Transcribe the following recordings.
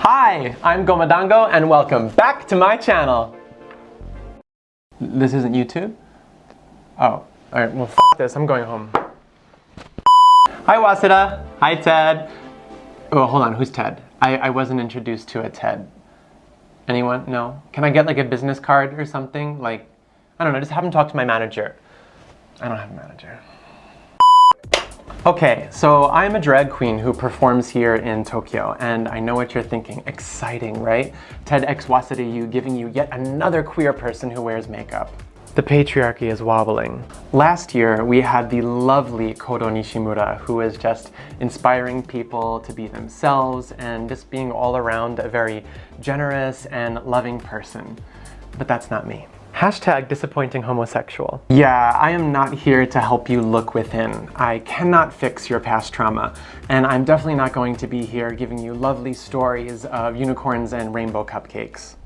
Hi, I'm Goma and welcome back to my channel. This isn't YouTube? Oh, alright, well f*** this, I'm going home. Hi Waseda, hi Ted. Oh, hold on, who's Ted? I wasn't introduced to a Ted. Anyone? No? Can I get like a business card or something? Like, I don't know, just have him talk to my manager. I don't have a manager. Okay, so I'm a drag queen who performs here in Tokyo, and I know what you're thinking. Exciting, right? TEDxWasedaU giving you yet another queer person who wears makeup. The patriarchy is wobbling. Last year, we had the lovely Kodo Nishimura, who is just inspiring people to be themselves and just being all around a very generous and loving person. But that's not me. Hashtag disappointing homosexual. Yeah, I am not here to help you look within. I cannot fix your past trauma, and I'm definitely not going to be here giving you lovely stories of unicorns and rainbow cupcakes.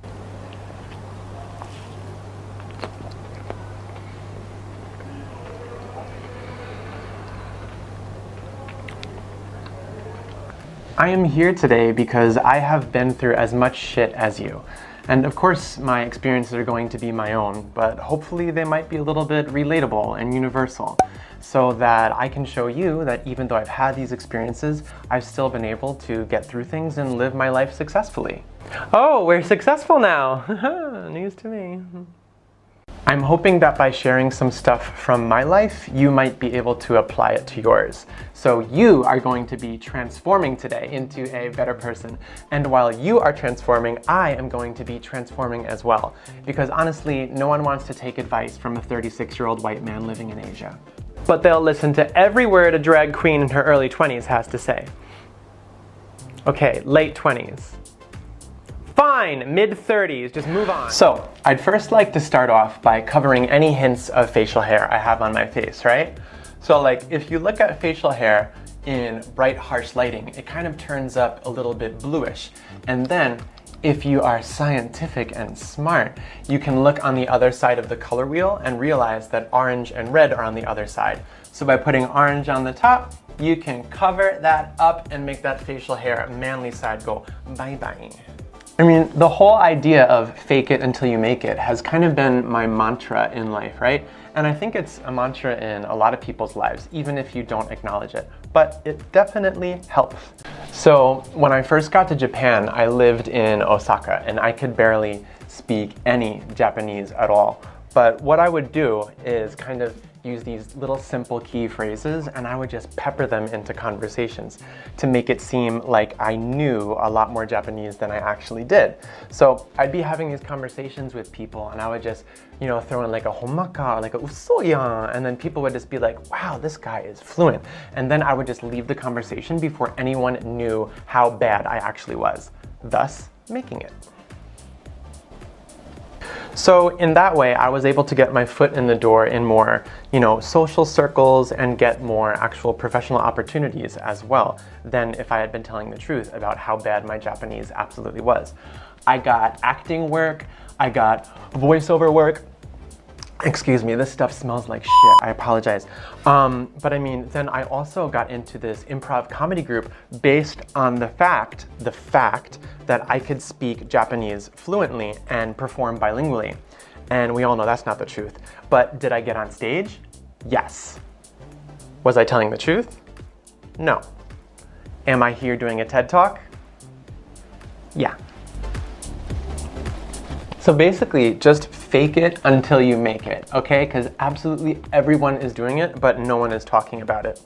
I am here today because I have been through as much shit as you. And of course, my experiences are going to be my own, but hopefully they might be a little bit relatable and universal, so that I can show you that even though I've had these experiences, I've still been able to get through things and live my life successfully. Oh, we're successful now! News to me. I'm hoping that by sharing some stuff from my life, you might be able to apply it to yours. So you are going to be transforming today into a better person. And while you are transforming, I am going to be transforming as well. Because honestly, no one wants to take advice from a 36-year-old white man living in Asia. But they'll listen to every word a drag queen in her early 20s has to say. Okay, late 20s. Fine, mid-30s, just move on. So, I'd first like to start off by covering any hints of facial hair I have on my face, right? So like, if you look at facial hair in bright, harsh lighting, it kind of turns up a little bit bluish. And then, if you are scientific and smart, you can look on the other side of the color wheel and realize that orange and red are on the other side. So by putting orange on the top, you can cover that up and make that facial hair manly side go bye-bye. I mean, the whole idea of fake it until you make it has kind of been my mantra in life, right? And I think it's a mantra in a lot of people's lives, even if you don't acknowledge it. But it definitely helps. So when I first got to Japan, I lived in Osaka, and I could barely speak any Japanese at all. But what I would do is kind of use these little simple key phrases, and I would just pepper them into conversations to make it seem like I knew a lot more Japanese than I actually did. So I'd be having these conversations with people, and I would just, you know, throw in like a homaka, like a usoya, and then people would just be like, wow, this guy is fluent. And then I would just leave the conversation before anyone knew how bad I actually was, thus making it. So in that way, I was able to get my foot in the door in more, you know, social circles and get more actual professional opportunities as well than if I had been telling the truth about how bad my Japanese absolutely was. I got acting work, I got voiceover work. Excuse me, this stuff smells like shit, I apologize. But I mean, then I also got into this improv comedy group based on the fact that I could speak Japanese fluently and perform bilingually. And we all know that's not the truth. But did I get on stage? Yes. Was I telling the truth? No. Am I here doing a TED Talk? Yeah. So basically, just fake it until you make it, okay? Because absolutely everyone is doing it, but no one is talking about it.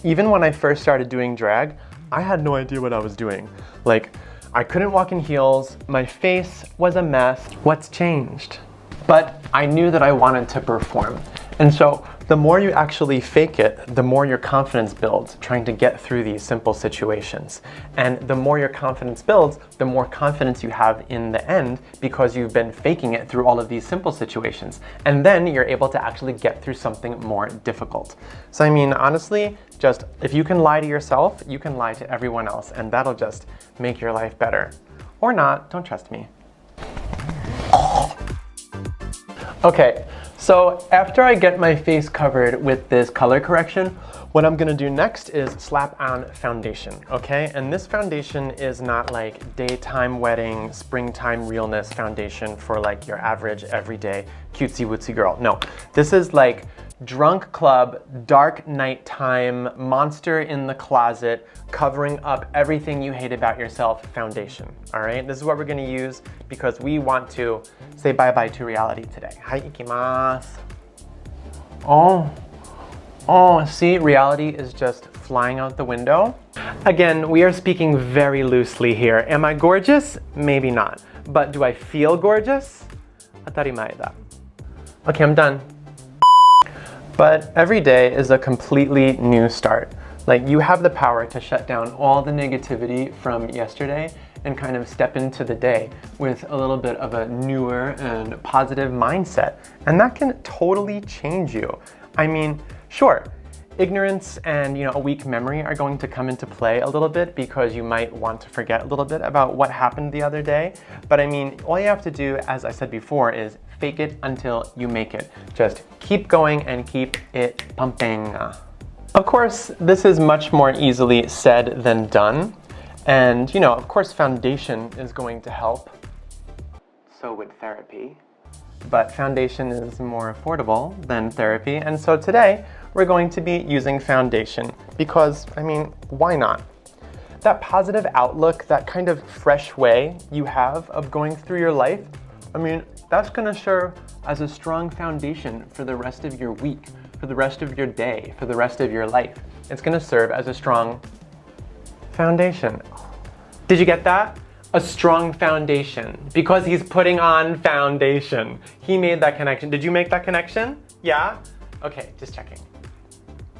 Even when I first started doing drag, I had no idea what I was doing. Like, I couldn't walk in heels, my face was a mess. What's changed? But I knew that I wanted to perform. And so the more you actually fake it, the more your confidence builds trying to get through these simple situations. And the more your confidence builds, the more confidence you have in the end because you've been faking it through all of these simple situations. And then you're able to actually get through something more difficult. So I mean, honestly, just if you can lie to yourself, you can lie to everyone else, and that'll just make your life better. Or not, don't trust me. Okay, So after I get my face covered with this color correction, what I'm gonna do next is slap on foundation, okay? And this foundation is not like daytime wedding, springtime realness foundation for like your average everyday cutesy wootsy girl. No, this is like drunk club, dark nighttime, monster in the closet, covering up everything you hate about yourself foundation, all right? This is what we're gonna use because we want to say bye-bye to reality today. Hai ikimasu. Oh, see, reality is just flying out the window. Again, we are speaking very loosely here. Am I gorgeous? Maybe not. But do I feel gorgeous? Atarimae da. Okay, I'm done. But every day is a completely new start. Like, you have the power to shut down all the negativity from yesterday and kind of step into the day with a little bit of a newer and positive mindset. And that can totally change you. I mean, sure, ignorance and a weak memory are going to come into play a little bit because you might want to forget a little bit about what happened the other day. But I mean, all you have to do, as I said before, is fake it until you make it. Just keep going and keep it pumping. Of course, this is much more easily said than done. And of course, foundation is going to help. So would therapy. But foundation is more affordable than therapy. And so today, we're going to be using foundation because, I mean, why not? That positive outlook, that kind of fresh way you have of going through your life, I mean, that's gonna serve as a strong foundation for the rest of your week, for the rest of your day, for the rest of your life. It's gonna serve as a strong foundation. Did you get that? A strong foundation, because he's putting on foundation. He made that connection. Did you make that connection? Yeah? Okay, just checking.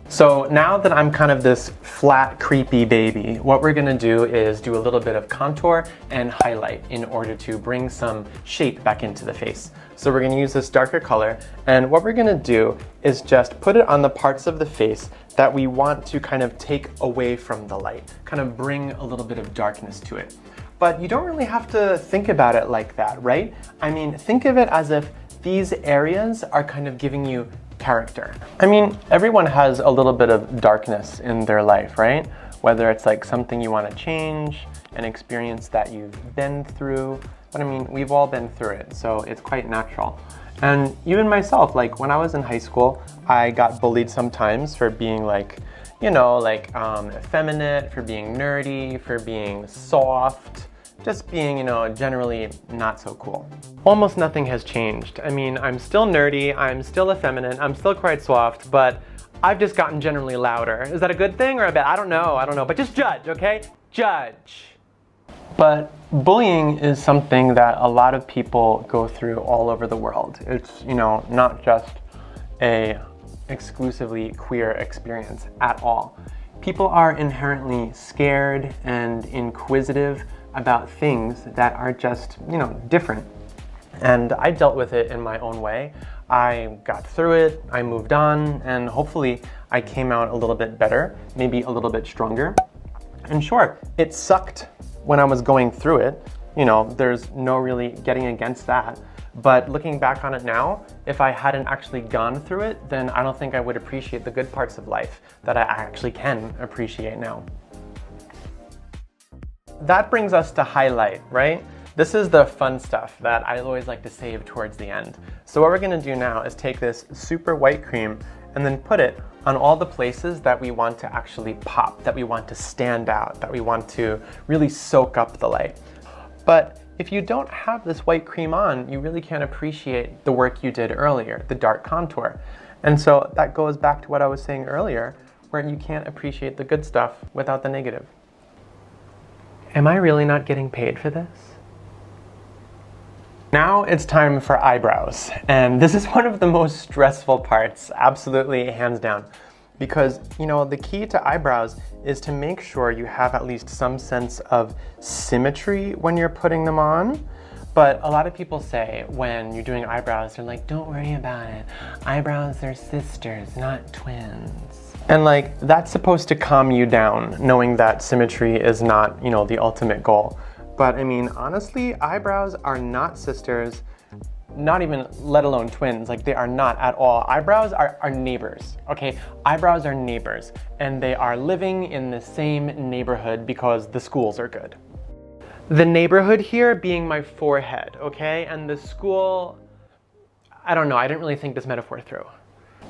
So now that I'm kind of this flat, creepy baby, what we're gonna do is do a little bit of contour and highlight in order to bring some shape back into the face. So we're gonna use this darker color, and what we're gonna do is just put it on the parts of the face that we want to kind of take away from the light, kind of bring a little bit of darkness to it. But you don't really have to think about it like that, right? I mean, think of it as if these areas are kind of giving you character. I mean, everyone has a little bit of darkness in their life, right? Whether it's like something you want to change, an experience that you've been through, but I mean, we've all been through it, so it's quite natural. And even myself, like when I was in high school, I got bullied sometimes for being like, effeminate, for being nerdy, for being soft, just being, generally not so cool. Almost nothing has changed. I mean, I'm still nerdy, I'm still effeminate, I'm still quite soft, but I've just gotten generally louder. Is that a good thing or a bad? I don't know, but just judge, okay? Judge. But bullying is something that a lot of people go through all over the world. It's, not just a exclusively queer experience at all. People are inherently scared and inquisitive about things that are just, different. And I dealt with it in my own way. I got through it, I moved on, and hopefully I came out a little bit better, maybe a little bit stronger. And sure, it sucked when I was going through it. There's no really getting against that. But looking back on it now, if I hadn't actually gone through it, then I don't think I would appreciate the good parts of life that I actually can appreciate now. That brings us to highlight, right? This is the fun stuff that I always like to save towards the end. So what we're gonna do now is take this super white cream and then put it on all the places that we want to actually pop, that we want to stand out, that we want to really soak up the light. But if you don't have this white cream on, you really can't appreciate the work you did earlier, the dark contour. And so that goes back to what I was saying earlier, where you can't appreciate the good stuff without the negative. Am I really not getting paid for this? Now it's time for eyebrows. And this is one of the most stressful parts, absolutely, hands down. Because, the key to eyebrows is to make sure you have at least some sense of symmetry when you're putting them on. But a lot of people say when you're doing eyebrows, they're like, don't worry about it. Eyebrows are sisters, not twins. And that's supposed to calm you down, knowing that symmetry is not, the ultimate goal. But I mean, honestly, eyebrows are not sisters. not even let alone twins. Like, they are not at all. Eyebrows are neighbors, okay? Eyebrows are neighbors, and they are living in the same neighborhood because the schools are good. The neighborhood here being my forehead, okay? And the school, I don't know, I didn't really think this metaphor through.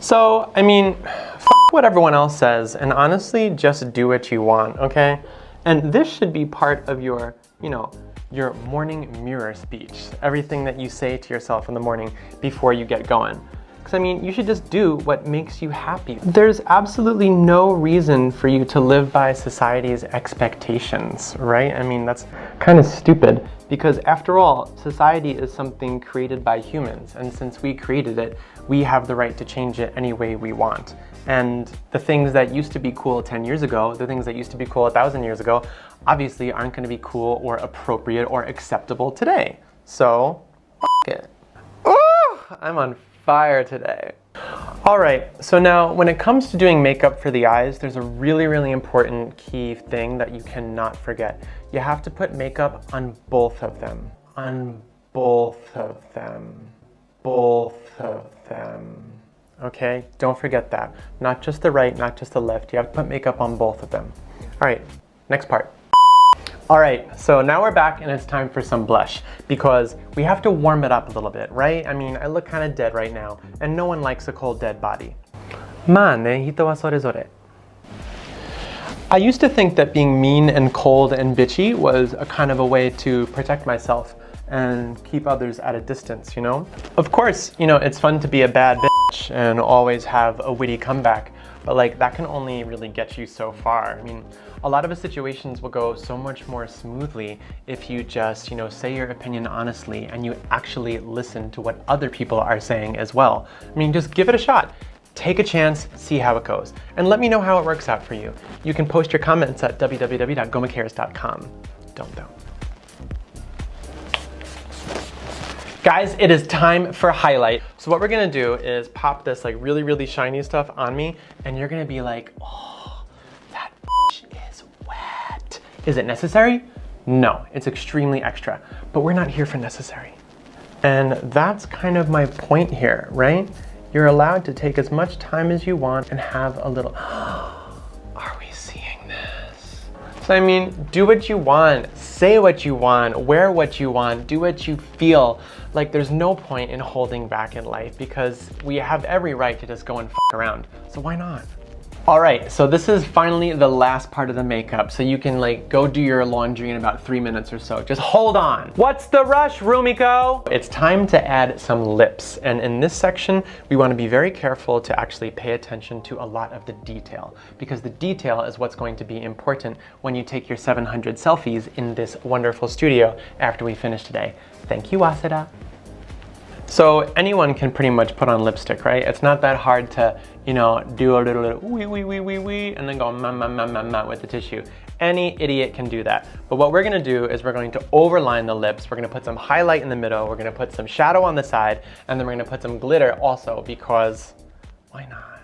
So, I mean, f what everyone else says, and honestly, just do what you want, okay? And this should be part of your, you know, your morning mirror speech. Everything that you say to yourself in the morning before you get going. Because I mean, you should just do what makes you happy. There's absolutely no reason for you to live by society's expectations, right? I mean, that's kind of stupid because after all, society is something created by humans. And since we created it, we have the right to change it any way we want. And the things that used to be cool 10 years ago, the things that used to be cool 1,000 years ago, obviously aren't going to be cool or appropriate or acceptable today. So, f it. Ooh, I'm on fire today. All right, so now when it comes to doing makeup for the eyes, there's a really, really important key thing that you cannot forget. You have to put makeup on both of them. On both of them. Both of them. Okay, don't forget that. Not just the right, not just the left. You have to put makeup on both of them. All right, next part. All right, so now we're back and it's time for some blush because we have to warm it up a little bit, right? I mean, I look kind of dead right now and no one likes a cold, dead body. Hito wa sorezore. I used to think that being mean and cold and bitchy was a kind of a way to protect myself and keep others at a distance, you know? Of course, you know, it's fun to be a bad bitch and always have a witty comeback, but like that can only really get you so far. I mean, a lot of the situations will go so much more smoothly if you just, you know, say your opinion honestly and you actually listen to what other people are saying as well. I mean, just give it a shot. Take a chance, see how it goes, and let me know how it works out for you. You can post your comments at www.gomacares.com. Don't. Guys, it is time for highlight. So what we're gonna do is pop this like really, really shiny stuff on me, and you're gonna be like, oh, that bitch is wet. Is it necessary? No, it's extremely extra, but we're not here for necessary. And that's kind of my point here, right? You're allowed to take as much time as you want and have a little, are we seeing this? So I mean, do what you want, say what you want, wear what you want, do what you feel. Like there's no point in holding back in life because we have every right to just go and f around. So why not? All right, so this is finally the last part of the makeup. So you can like go do your laundry in about 3 minutes or so. Just hold on. What's the rush, Rumiko? It's time to add some lips. And in this section, we want to be very careful to actually pay attention to a lot of the detail because the detail is what's going to be important when you take your 700 selfies in this wonderful studio after we finish today. Thank you, Waseda. So anyone can pretty much put on lipstick, right? It's not that hard to, you know, do a little wee, and then go ma with the tissue. Any idiot can do that. But what we're gonna do is we're going to overline the lips. We're gonna put some highlight in the middle. We're gonna put some shadow on the side, and then we're gonna put some glitter also because why not?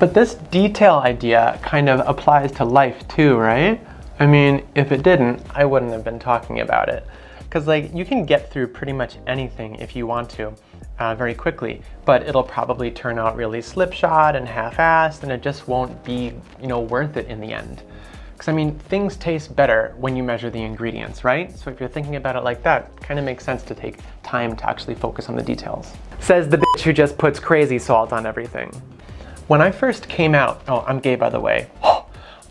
But this detail idea kind of applies to life too, right? I mean, if it didn't, I wouldn't have been talking about it. Because like you can get through pretty much anything if you want to very quickly, but it'll probably turn out really slipshod and half-assed and it just won't be, you know, worth it in the end. Because I mean, things taste better when you measure the ingredients, right? So if you're thinking about it like that, it kind of makes sense to take time to actually focus on the details. Says the bitch who just puts crazy salt on everything. When I first came out, oh, I'm gay by the way.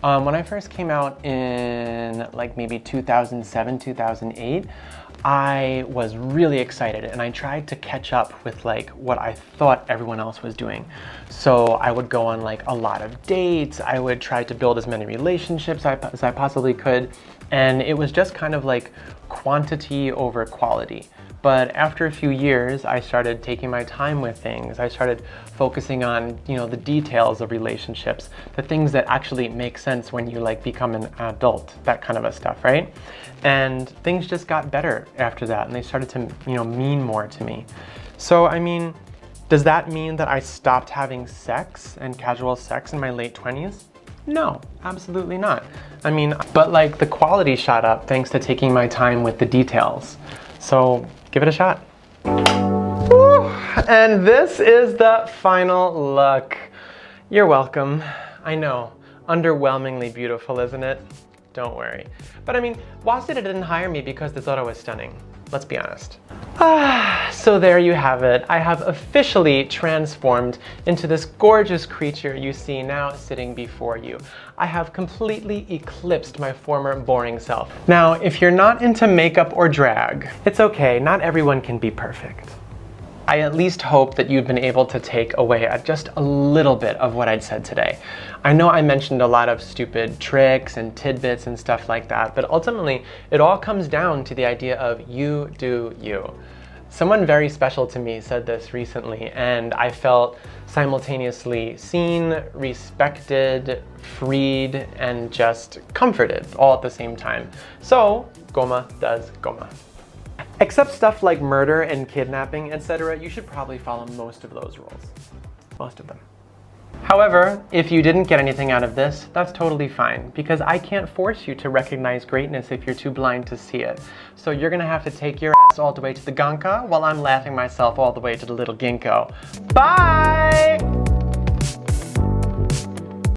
When I first came out in like maybe 2007, 2008, I was really excited and I tried to catch up with like what I thought everyone else was doing. So I would go on like a lot of dates. I would try to build as many relationships as I possibly could. And it was just kind of like quantity over quality. But after a few years, I started taking my time with things. I started focusing on, you know, the details of relationships, the things that actually make sense when you like become an adult, that kind of a stuff, right? And things just got better after that, and they started to, you know, mean more to me. So, I mean, does that mean that I stopped having sex and casual sex in my late 20s? No, absolutely not. I mean, but like the quality shot up thanks to taking my time with the details. So give it a shot. Woo. And this is the final look. You're welcome. I know, underwhelmingly beautiful, isn't it? Don't worry. But I mean, Waseda didn't hire me because they thought I was stunning. Let's be honest. So there you have it. I have officially transformed into this gorgeous creature you see now sitting before you. I have completely eclipsed my former boring self. Now, if you're not into makeup or drag, it's okay, not everyone can be perfect. I at least hope that you've been able to take away just a little bit of what I'd said today. I know I mentioned a lot of stupid tricks and tidbits and stuff like that, but ultimately it all comes down to the idea of you do you. Someone very special to me said this recently, and I felt simultaneously seen, respected, freed, and just comforted all at the same time. So, Goma does Goma. Except stuff like murder and kidnapping, etc., you should probably follow most of those rules. Most of them. However, if you didn't get anything out of this, that's totally fine, because I can't force you to recognize greatness if you're too blind to see it. So you're gonna have to take your ass all the way to the Ganka, while I'm laughing myself all the way to the little ginkgo. Bye!